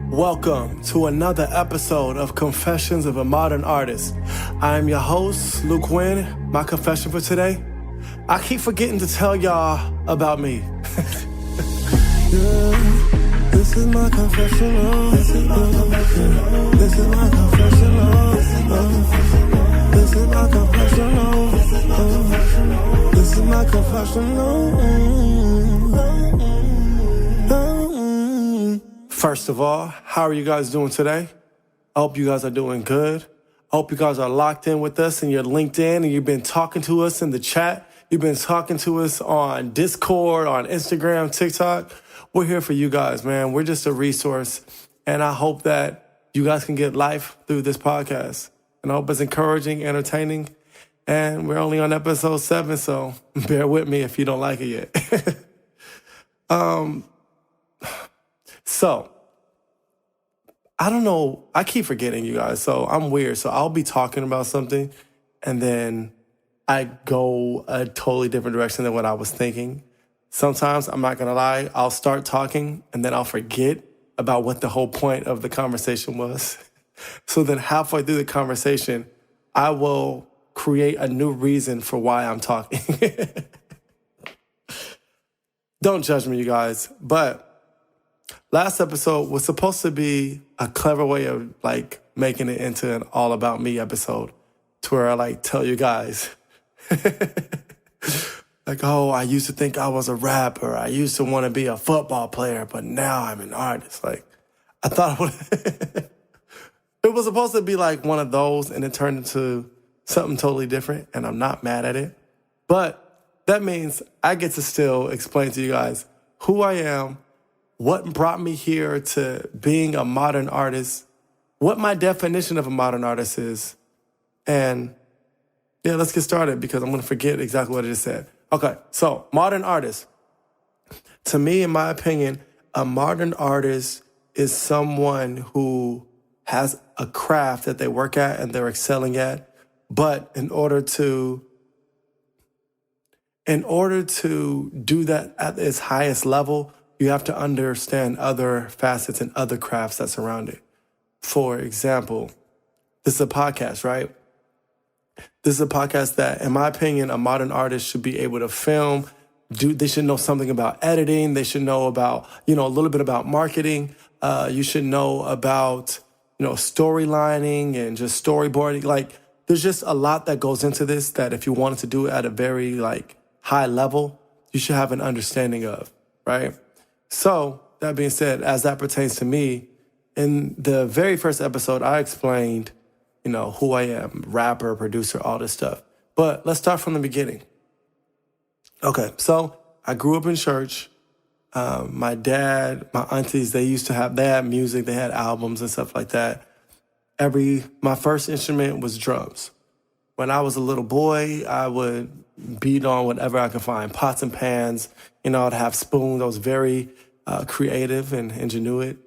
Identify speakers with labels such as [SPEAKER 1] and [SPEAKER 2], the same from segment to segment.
[SPEAKER 1] Welcome to another episode of Confessions of a Modern Artist. I am your host, Luke Wynn. My confession for today, I keep forgetting to tell y'all about me.
[SPEAKER 2] This is my confessional. This is my confessional. This is my confessional. This is my confessional. This is my confessional.
[SPEAKER 1] First of all, how are you guys doing today? I hope you guys are doing good. I hope you guys are locked in with us and you're linked in and you've been talking to us in the chat. You've been talking to us on Discord, on Instagram, TikTok. We're here for you guys, man. We're just a resource. And I hope that you guys can get life through this podcast. And I hope it's encouraging, entertaining. And we're only on episode 7, so bear with me if you don't like it yet. So, I don't know. I keep forgetting, you guys. So I'm weird. So I'll be talking about something and then I go a totally different direction than what I was thinking. Sometimes, I'm not going to lie, I'll start talking and then I'll forget about what the whole point of the conversation was. So then halfway through the conversation, I will create a new reason for why I'm talking. Don't judge me, you guys. But last episode was supposed to be a clever way of like making it into an all about me episode to where I like tell you guys like, oh, I used to think I was a rapper. I used to want to be a football player, but now I'm an artist. Like I thought it was supposed to be like one of those and it turned into something totally different and I'm not mad at it. But that means I get to still explain to you guys who I am, what brought me here to being a modern artist, what my definition of a modern artist is. And yeah, let's get started because I'm going to forget exactly what I just said. Okay, so modern artist. To me, in my opinion, a modern artist is someone who has a craft that they work at and they're excelling at. But in order to do that at its highest level, you have to understand other facets and other crafts that surround it. For example, this is a podcast, right? This is a podcast that, in my opinion, a modern artist should be able to film. They should know something about editing. They should know about, a little bit about marketing. You should know about, storylining and just storyboarding. Like, there's just a lot that goes into this that if you wanted to do it at a very, high level, you should have an understanding of, right? So, that being said, as that pertains to me, in the very first episode, I explained, who I am, rapper, producer, all this stuff. But let's start from the beginning. Okay, so I grew up in church. My dad, my aunties, they had music, they had albums and stuff like that. My first instrument was drums. When I was a little boy, I would beat on whatever I could find, pots and pans. I'd have spoons. I was very creative and ingenuity,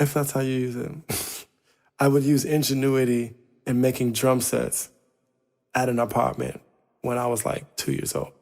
[SPEAKER 1] if that's how you use it. I would use ingenuity in making drum sets at an apartment when I was 2 years old.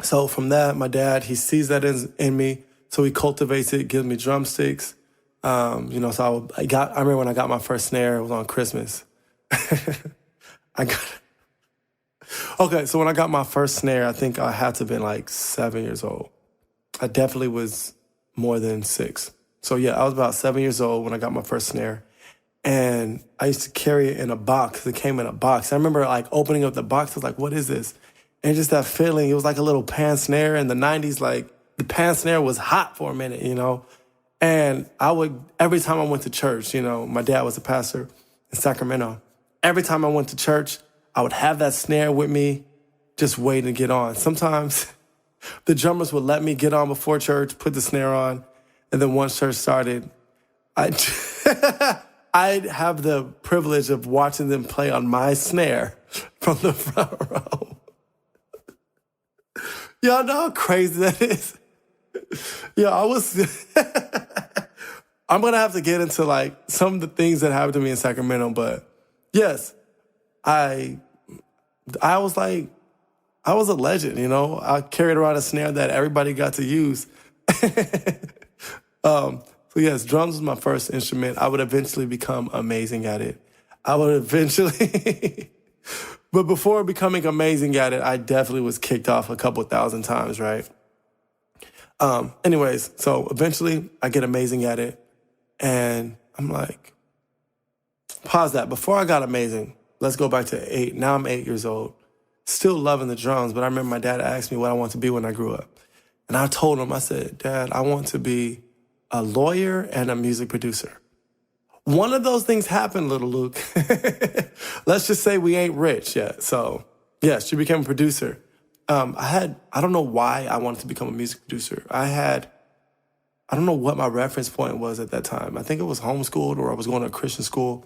[SPEAKER 1] So from that, my dad, he sees that in me, so he cultivates it, gives me drumsticks. I remember when I got my first snare, it was on Christmas. Okay, so when I got my first snare, I think I had to have been 7 years old. I definitely was more than 6. So yeah, I was about 7 years old when I got my first snare. And I used to carry it in a box. It came in a box. I remember opening up the box. I was like, what is this? And just that feeling, it was like a little pan snare. In the 90s, the pan snare was hot for a minute, And every time I went to church, my dad was a pastor in Sacramento. Every time I went to church, I would have that snare with me, just waiting to get on. Sometimes the drummers would let me get on before church, put the snare on. And then once church started, I'd have the privilege of watching them play on my snare from the front row. Y'all know how crazy that is? Yeah, I'm going to have to get into some of the things that happened to me in Sacramento, but yes, I was I was a legend, I carried around a snare that everybody got to use. So yes, drums was my first instrument. I would eventually become amazing at it. I would eventually, but before becoming amazing at it, I definitely was kicked off a couple thousand times, right? Anyways, so eventually I get amazing at it, and I'm like, pause that. Before I got amazing, let's go back to 8. Now I'm 8 years old, still loving the drums, but I remember my dad asked me what I want to be when I grew up. And I told him, I said, Dad, I want to be a lawyer and a music producer. One of those things happened, little Luke. Let's just say we ain't rich yet. So, yes, she became a producer. I don't know why I wanted to become a music producer. I don't know what my reference point was at that time. I think it was homeschooled or I was going to a Christian school.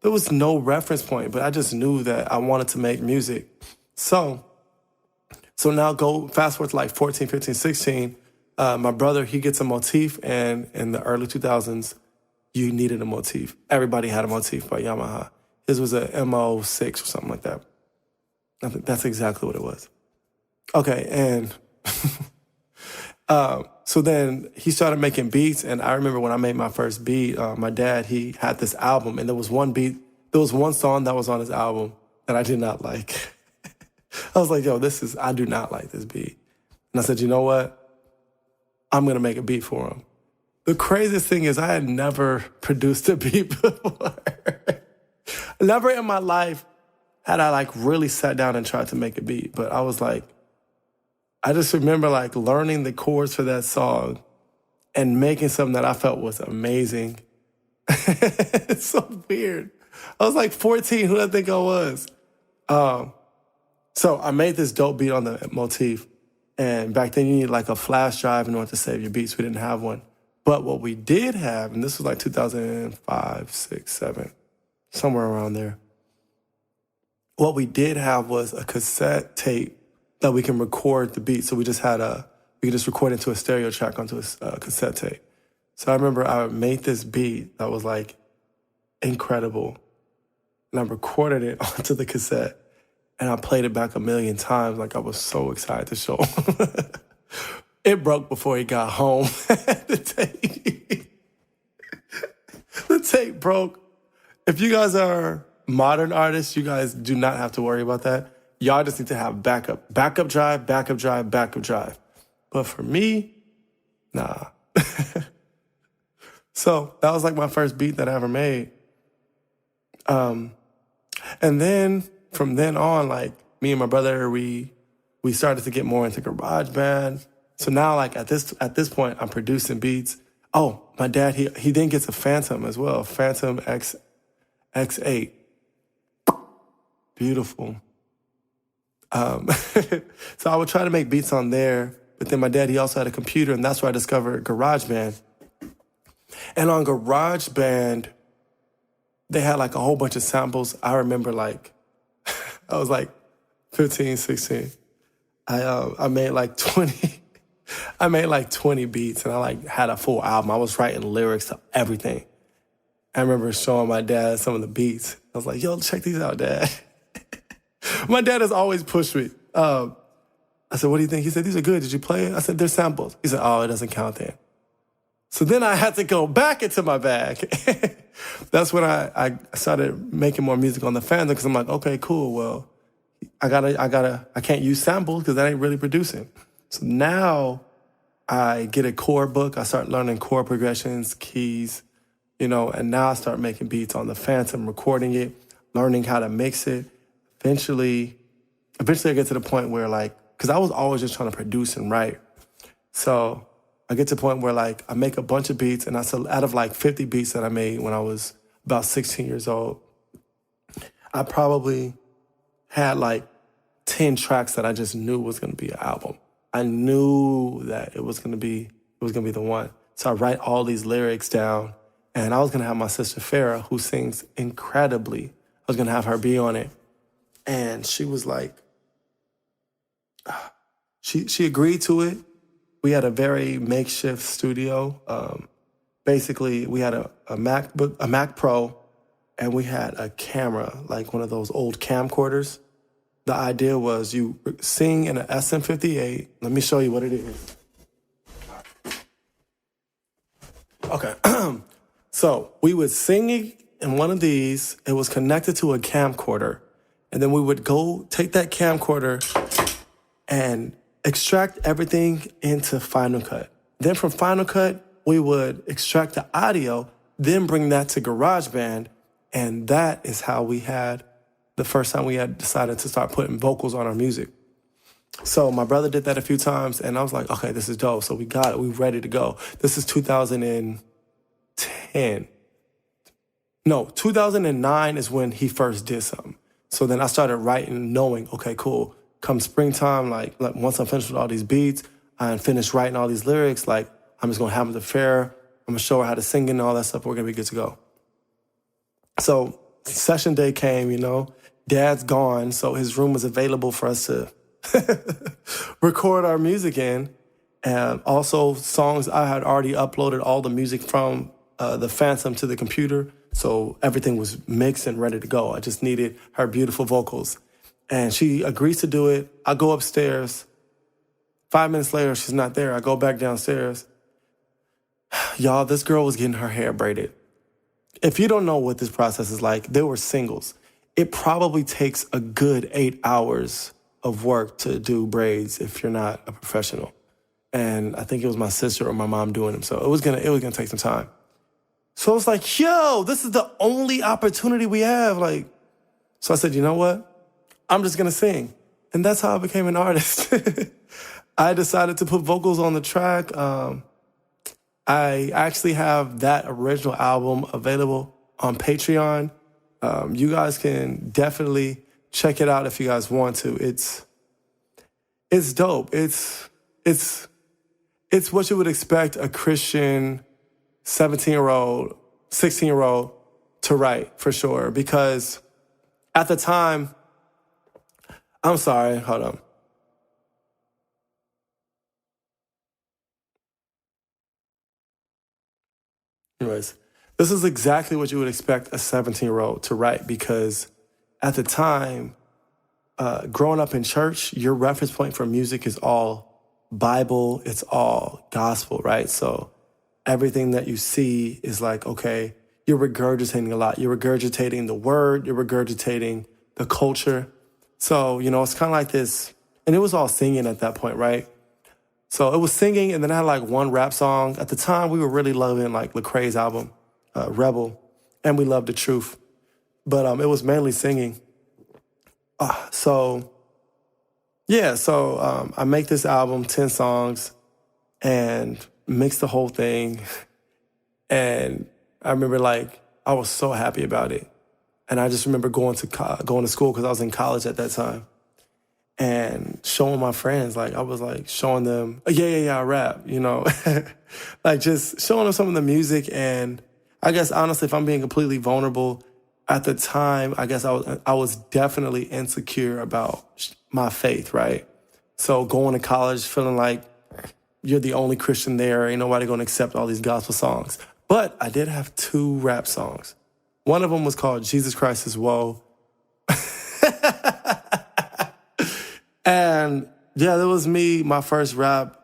[SPEAKER 1] There was no reference point, but I just knew that I wanted to make music. So now go fast forward to like 14, 15, 16. My brother, he gets a motif, and in the early 2000s, you needed a motif. Everybody had a motif by Yamaha. His was a MO6 or something like that. I think that's exactly what it was. Okay, and so then he started making beats, and I remember when I made my first beat, my dad, he had this album, and there was one song that was on his album that I did not like. I was like, I do not like this beat. And I said, you know what? I'm going to make a beat for him. The craziest thing is I had never produced a beat before. Never in my life had I like really sat down and tried to make a beat. But I was like, I just remember like learning the chords for that song and making something that I felt was amazing. It's so weird. I was like 14. Who did I think I was? So I made this dope beat on the motif. And back then you need like a flash drive in order to save your beats. We didn't have one. But what we did have, and this was like 2005, 6, 7, somewhere around there. What we did have was a cassette tape that we can record the beat. So we could just record into a stereo track onto a cassette tape. So I remember I made this beat that was like incredible. And I recorded it onto the cassette. And I played it back a million times. Like I was so excited to show him. It broke before he got home. The tape broke. If you guys are modern artists, you guys do not have to worry about that. Y'all just need to have backup drive. But for me, nah. So that was like my first beat that I ever made. And then from then on, like me and my brother, we started to get more into GarageBand. So now, like at this point, I'm producing beats. Oh, my dad, he then gets a Phantom as well, Phantom X8. Beautiful. So I would try to make beats on there, but then my dad, he also had a computer, and that's where I discovered GarageBand. And on GarageBand, they had like a whole bunch of samples. I remember like, I was like 15, 16. I made like 20. I made like 20 beats, and I like had a full album. I was writing lyrics to everything. I remember showing my dad some of the beats. I was like, yo, check these out, Dad. My dad has always pushed me. I said, what do you think? He said, these are good. Did you play it? I said, they're samples. He said, oh, it doesn't count then. So then I had to go back into my bag. That's when I started making more music on the Phantom, because I'm like, okay, cool. Well, I can't use samples because that ain't really producing. So now I get a chord book. I start learning chord progressions, keys, and now I start making beats on the Phantom, recording it, learning how to mix it. Eventually I get to the point where like, because I was always just trying to produce and write. So I get to the point where like I make a bunch of beats, and out of like 50 beats that I made when I was about 16 years old, I probably had like 10 tracks that I just knew was going to be an album. I knew that it was going to be the one. So I write all these lyrics down, and I was going to have my sister Farah, who sings incredibly. I was going to have her be on it. And she was like, she agreed to it. We had a very makeshift studio. Basically, we had a Mac Pro, and we had a camera, like one of those old camcorders. The idea was you sing in an SM58. Let me show you what it is. Okay. So we would sing it in one of these. It was connected to a camcorder. And then we would go take that camcorder and extract everything into Final Cut. Then from Final Cut, we would extract the audio, then bring that to GarageBand. And that is how we had the first time we had decided to start putting vocals on our music. So my brother did that a few times, and I was like, okay, this is dope. So we got it. We ready to go. This is 2010. No, 2009 is when he first did something. So then I started writing, knowing, okay, cool. Come springtime, like once I'm finished with all these beats, and finished writing all these lyrics, like I'm just gonna have it at the fair. I'm gonna show her how to sing and all that stuff. We're gonna be good to go. So session day came, Dad's gone, so his room was available for us to record our music in. And also songs, I had already uploaded all the music from the Phantom to the computer. So everything was mixed and ready to go. I just needed her beautiful vocals. And she agrees to do it. I go upstairs. 5 minutes later, she's not there. I go back downstairs. Y'all, this girl was getting her hair braided. If you don't know what this process is like, there were singles. It probably takes a good 8 hours of work to do braids if you're not a professional. And I think it was my sister or my mom doing them. So it was gonna take some time. So I was like, yo, this is the only opportunity we have. So I said, you know what? I'm just gonna sing. And that's how I became an artist. I decided to put vocals on the track. I actually have that original album available on Patreon. You guys can definitely check it out if you guys want to. It's dope. It's what you would expect a Christian 17-year-old, 16-year-old to write, for sure. Because at the time, I'm sorry, hold on. Anyways, this is exactly what you would expect a 17-year-old to write, because at the time, growing up in church, your reference point for music is all Bible, it's all gospel, right? So everything that you see is like, okay, you're regurgitating a lot. You're regurgitating the word, you're regurgitating the culture. So, it's kind of like this, and it was all singing at that point, right? So it was singing, and then I had like one rap song. At the time, we were really loving like Lecrae's album, Rebel, and we loved The Truth. But it was mainly singing. So I make this album, 10 songs, and mix the whole thing. And I remember I was so happy about it. And I just remember going to school because I was in college at that time. And showing my friends, I was showing them, I rap, just showing them some of the music. And I guess honestly, if I'm being completely vulnerable, at the time, I guess I was definitely insecure about my faith, right? So going to college, feeling like you're the only Christian there, ain't nobody gonna accept all these gospel songs. But I did have 2 rap songs. One of them was called Jesus Christ is Woe. And yeah, that was me, my first rap.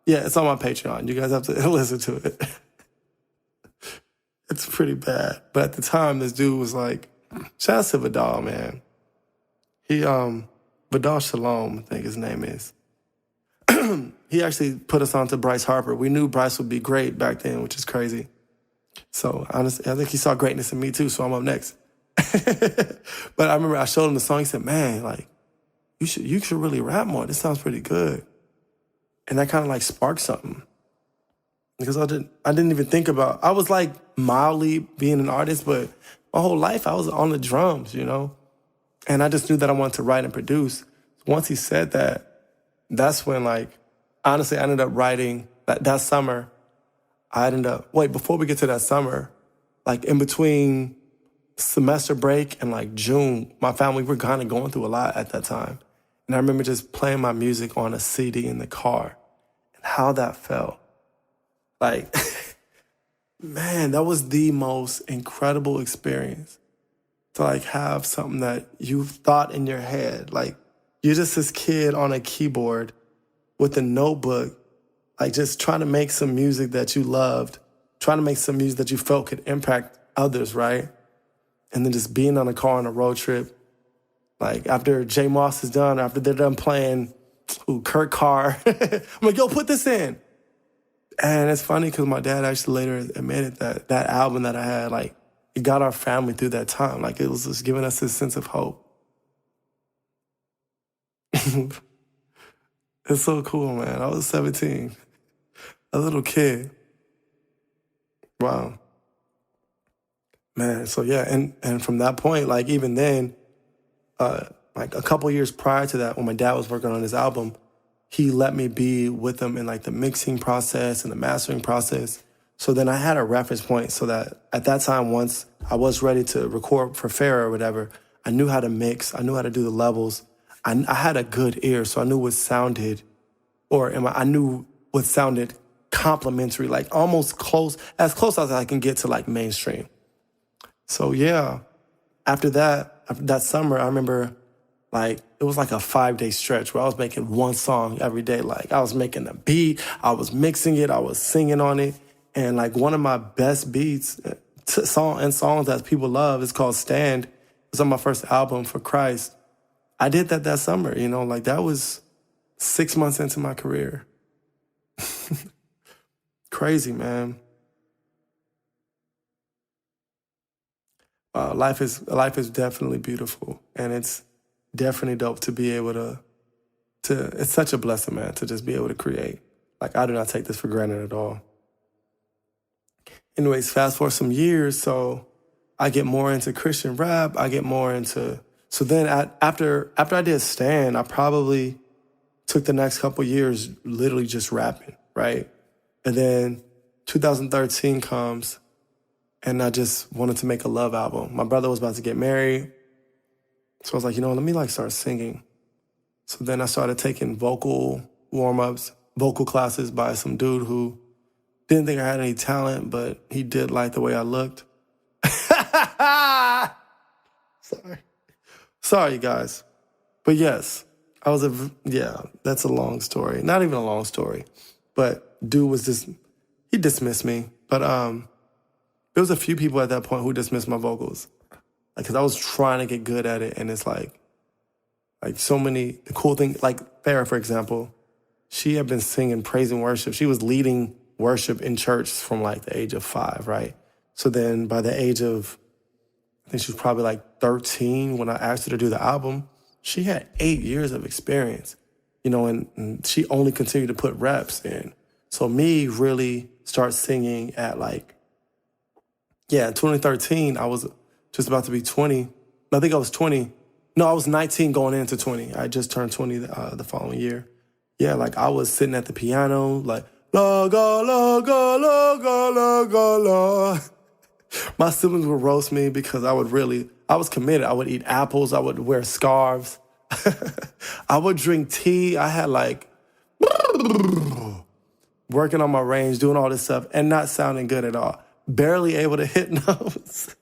[SPEAKER 1] It's on my Patreon. You guys have to listen to it. It's pretty bad. But at the time, this dude was shout out to Vidal, man. He, Vidal Shalom, I think his name is. He actually put us on to Bryce Harper. We knew Bryce would be great back then, which is crazy. So honestly, I think he saw greatness in me too, so I'm up next. But I remember I showed him the song. He said, man, you should really rap more. This sounds pretty good. And that kind of sparked something. Because I didn't even think about, I was mildly being an artist, but my whole life I was on the drums, And I just knew that I wanted to write and produce. Once he said that, that's when honestly, I ended up writing that summer. Before we get to that summer, in between semester break and June, my family, we were kind of going through a lot at that time. And I remember just playing my music on a CD in the car and how that felt. Man, that was the most incredible experience to have something that you thought in your head. You're just this kid on a keyboard with a notebook, just trying to make some music that you loved, trying to make some music that you felt could impact others, right? And then just being on a car on a road trip, like after J Moss is done, after they're done playing Kurt Carr, I'm like, yo, put this in. And it's funny because my dad actually later admitted that that album that I had, like, it got our family through that time. Like, it was just giving us this sense of hope. It's so cool, man. I was 17, a little kid. Wow. Man, so yeah, and from that point, like even then, like a couple years prior to that, when my dad was working on his album, he let me be with him in like the mixing process and the mastering process. So then I had a reference point so that at that time, once I was ready to record for Fair or whatever, I knew how to mix, I knew how to do the levels. I had a good ear, so I knew what sounded, I knew what sounded complimentary, like almost close as I can get to like mainstream. So yeah, after that summer, I remember like it was like a 5-day stretch where I was making one song every day. Like I was making the beat, I was mixing it, I was singing on it. And like one of my best beats, songs that people love is called Stand. It's on my first album, For Christ. I did that summer, you know, like that was 6 months into my career. Crazy, man. Life is definitely beautiful, and it's definitely dope to be able to. It's such a blessing, man, to just be able to create. Like I do not take this for granted at all. Anyways, fast forward some years, so I get more into Christian rap. I get more into. So then after I did Stan, I probably took the next couple years literally just rapping, right? And then 2013 comes. And I just wanted to make a love album. My brother was about to get married. So I was like, you know, let me like start singing. So then I started taking vocal warm-ups, vocal classes by some dude who didn't think I had any talent, but he did like the way I looked. Sorry, you guys. But yes, that's a long story. Not even a long story. But dude he dismissed me. But there was a few people at that point who dismissed my vocals. Like, because I was trying to get good at it, and it's like so many cool things. Like Farrah, for example, she had been singing praise and worship. She was leading worship in church from like the age of 5, right? So then by the age of, I think she was probably like 13 when I asked her to do the album, she had 8 years of experience, you know, and she only continued to put reps in. So me really start singing at like, in 2013, I was just about to be 20. I think I was 20. No, I was 19 going into 20. I just turned 20 the following year. Yeah, like I was sitting at the piano, like, la, ga, la, ga, la, ga, la, ga, la. My siblings would roast me because I was committed. I would eat apples. I would wear scarves. I would drink tea. I had like, working on my range, doing all this stuff, and not sounding good at all. Barely able to hit notes.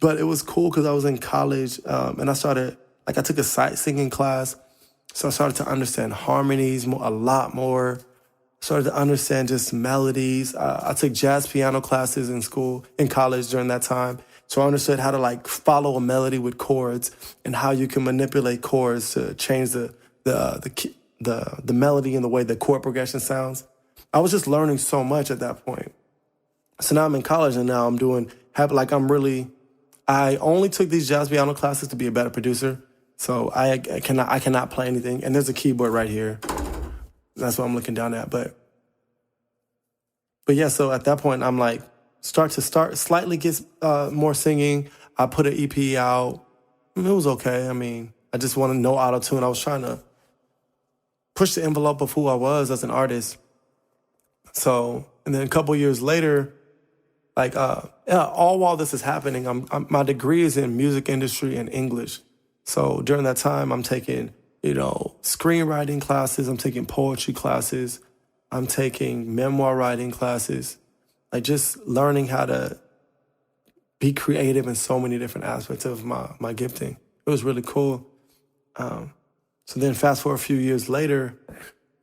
[SPEAKER 1] But it was cool because I was in college and I took a sight singing class. So I started to understand harmonies a lot more. Started to understand just melodies. I took jazz piano classes in college during that time. So I understood how to like follow a melody with chords and how you can manipulate chords to change the melody and the way the chord progression sounds. I was just learning so much at that point. So now I'm in college and now I only took these jazz piano classes to be a better producer. So I cannot play anything. And there's a keyboard right here. That's what I'm looking down at. But yeah, so at that point I'm like, slightly get more singing. I put an EP out. It was okay. I mean, I just wanted no auto-tune. I was trying to push the envelope of who I was as an artist. So, and then a couple years later, like, all while this is happening, my degree is in music industry and English. So during that time, I'm taking, you know, screenwriting classes. I'm taking poetry classes. I'm taking memoir writing classes. Like just learning how to be creative in so many different aspects of my gifting. It was really cool. So then fast forward a few years later,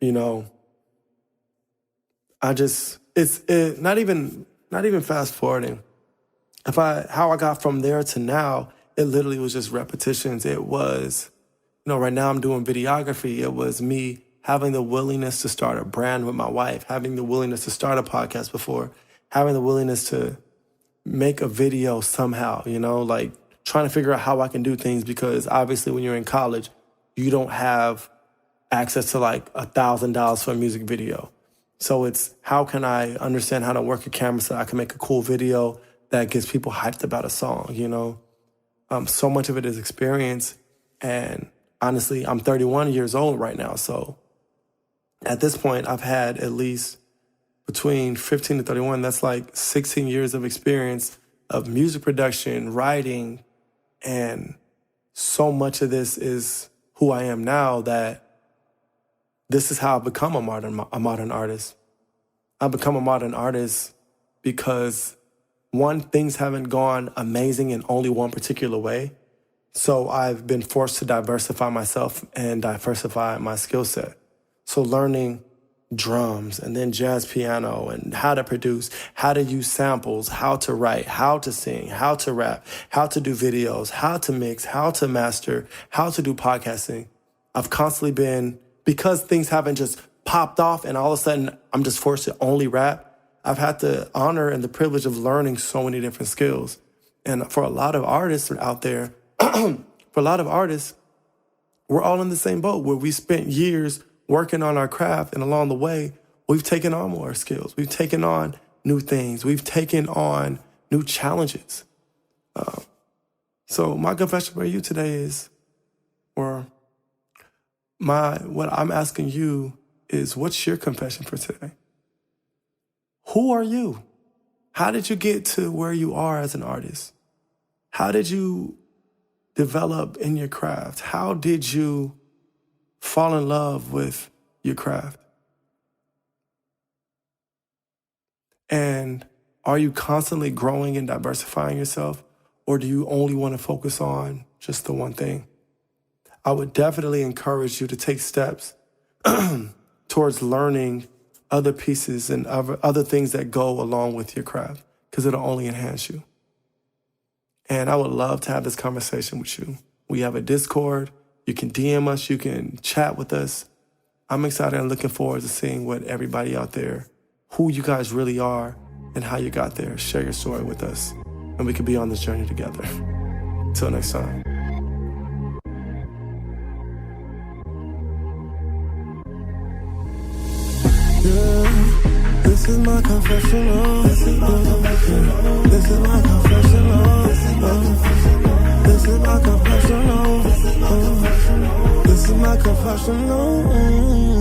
[SPEAKER 1] you know, not even fast forwarding. How I got from there to now, it literally was just repetitions. It was, right now I'm doing videography. It was me having the willingness to start a brand with my wife, having the willingness to start a podcast before, having the willingness to make a video somehow, like trying to figure out how I can do things, because obviously when you're in college, you don't have access to like $1,000 for a music video. So it's, how can I understand how to work a camera so I can make a cool video that gets people hyped about a song, So much of it is experience. And honestly, I'm 31 years old right now. So at this point, I've had at least between 15 to 31, that's like 16 years of experience of music production, writing, and so much of this is who I am now, that this is how I've become a modern artist. I've become a modern artist because, one, things haven't gone amazing in only one particular way. So I've been forced to diversify myself and diversify my skill set. So learning drums and then jazz piano and how to produce, how to use samples, how to write, how to sing, how to rap, how to do videos, how to mix, how to master, how to do podcasting. I've constantly been, because things haven't just popped off and all of a sudden I'm just forced to only rap, I've had the honor and the privilege of learning so many different skills. And for a lot of artists out there, we're all in the same boat where we spent years working on our craft, and along the way, we've taken on more skills. We've taken on new things. We've taken on new challenges. So my confession for you today is, what I'm asking you is, what's your confession for today? Who are you? How did you get to where you are as an artist? How did you develop in your craft? How did you fall in love with your craft? And are you constantly growing and diversifying yourself, or do you only want to focus on just the one thing? I would definitely encourage you to take steps towards learning other pieces and other things that go along with your craft, because it'll only enhance you. And I would love to have this conversation with you. We have a Discord. You can DM us. You can chat with us. I'm excited and looking forward to seeing what everybody out there, who you guys really are and how you got there. Share your story with us, and we can be on this journey together. Till next time.
[SPEAKER 2] Yeah, this is my confessional. This is my confessional. This is my confessional. This is my confessional. This is my confessional.